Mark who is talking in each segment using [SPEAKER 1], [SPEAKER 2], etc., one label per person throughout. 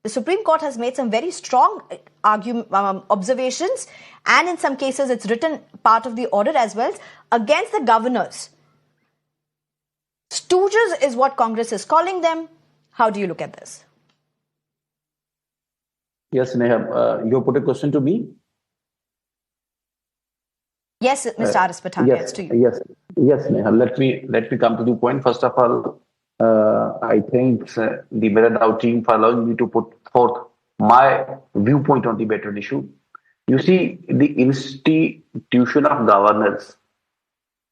[SPEAKER 1] The Supreme Court has made some very strong observations, and in some cases it's written part of the order as well, against the governors. Stooges is what Congress is calling them. How do you look at this?
[SPEAKER 2] Yes, Neha, you put a question to me?
[SPEAKER 1] Yes, Mr. Aris Pathan, yes, to you.
[SPEAKER 2] Yes, Neha. Let me come to the point. First of all, I thank the Meera team for allowing me to put forth my viewpoint on the veteran issue. You see, the institution of governance,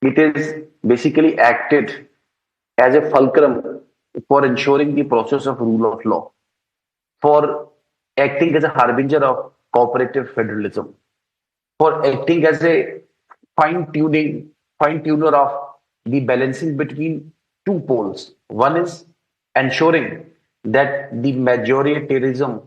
[SPEAKER 2] it is basically acted as a fulcrum for ensuring the process of rule of law, for acting as a harbinger of cooperative federalism, for acting as a fine-tuner of the balancing between two poles. One is ensuring that the majoritarian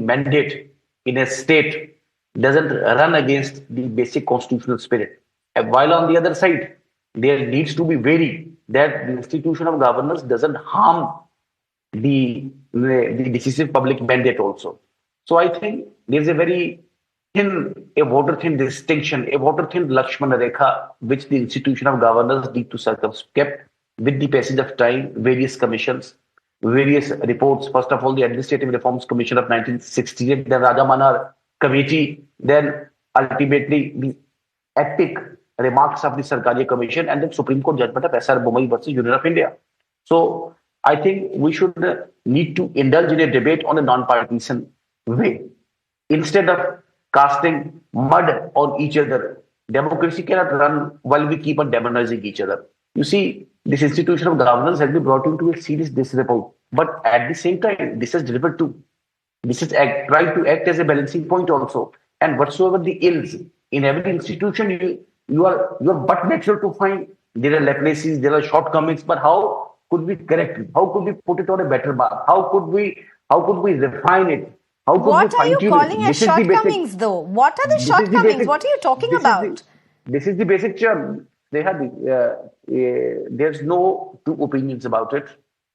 [SPEAKER 2] mandate in a state doesn't run against the basic constitutional spirit. While on the other side, there needs to be wary that the institution of governance doesn't harm the decisive public mandate also. So I think there's a very water-thin distinction, a water-thin Lakshmana Rekha, which the institution of governance need to circumscribe with the passage of time, various commissions, various reports. First of all, the Administrative Reforms Commission of 1968, then Raja Manar Committee, then ultimately the epic remarks of the Sarkaria Commission, and then Supreme Court judgment of S.R. Bommai versus Union of India. So I think we should need to indulge in a debate on a non-partisan way. Instead of casting mud on each other, democracy cannot run while we keep on demonizing each other. You see, this institution of governance has been brought into a serious disrepute. But at the same time, this has delivered too. This is tried to act as a balancing point also. And whatsoever the ills in every institution, you are but natural to find there are laplaces, there are shortcomings. But how could we correct it? How could we put it on a better bar? How could we refine it?
[SPEAKER 1] What are you calling as shortcomings, though? What are the shortcomings? What are you talking about?
[SPEAKER 2] This is the basic term. There's no two opinions about it.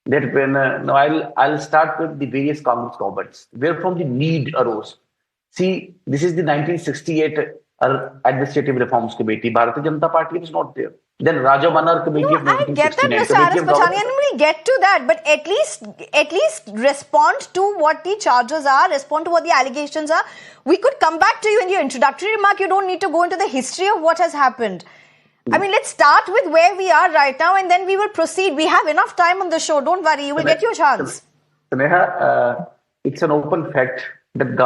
[SPEAKER 2] That when I'll start with the various Congress governments, where from the need arose. See, this is the 1968 Administrative Reforms Committee. Bharatiya Janata Party was not there. Then Raja Manar Committee of 1969.
[SPEAKER 1] I get that, Mr. Aris Pathan, and we'll get to that. But at least respond to what the charges are, respond to what the allegations are. We could come back to you in your introductory remark. You don't need to go into the history of what has happened. I mean, let's start with where we are right now, and then we will proceed. We have enough time on the show. Don't worry. You will get your chance.
[SPEAKER 2] Neha, it's an open fact that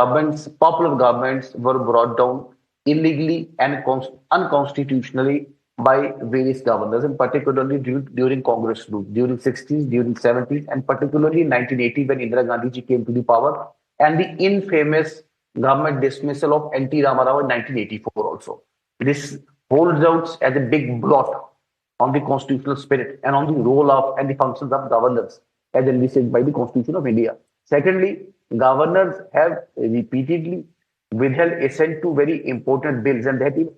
[SPEAKER 2] popular governments were brought down illegally and unconstitutionally by various governors, and particularly during Congress rule, during 60s, during 70s, and particularly in 1980 when Indira Gandhi ji came to the power, and the infamous government dismissal of N.T. Rama Rao in 1984 also. This holds out as a big blot on the constitutional spirit and on the role of and the functions of governors as envisaged by the Constitution of India. Secondly, governors have repeatedly withheld assent to very important bills, and that is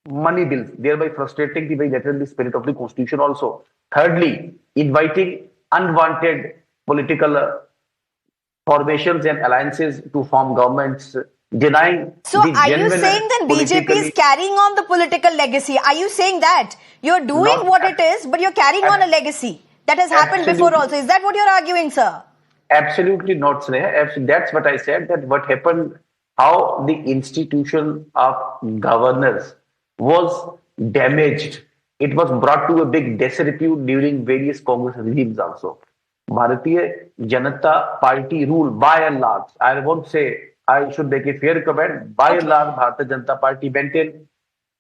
[SPEAKER 2] money bills, thereby frustrating the very letter and the spirit of the Constitution also. Thirdly, inviting unwanted political formations and alliances to form governments, denying.
[SPEAKER 1] So are you saying then BJP is carrying on the political legacy? Are you saying that? You're doing what it is, but you're carrying on a legacy that has happened before also. Is that what you're arguing, sir?
[SPEAKER 2] Absolutely not, Sneha. That's what I said, that what happened, how the institution of governors was damaged. It was brought to a big disrepute during various Congress regimes also. Bharatiya Janata Party rule, by and large, I won't say, I should make a fair comment, by and large, Bharatiya Janata Party maintained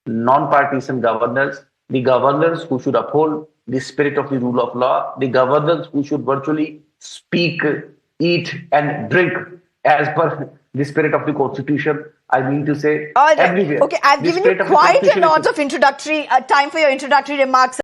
[SPEAKER 2] non-partisan governors, the governors who should uphold the spirit of the rule of law, the governors who should virtually speak, eat and drink as per the spirit of the Constitution. I mean to say, everywhere.
[SPEAKER 1] Okay, I've given you quite a lot of introductory time for your introductory remarks.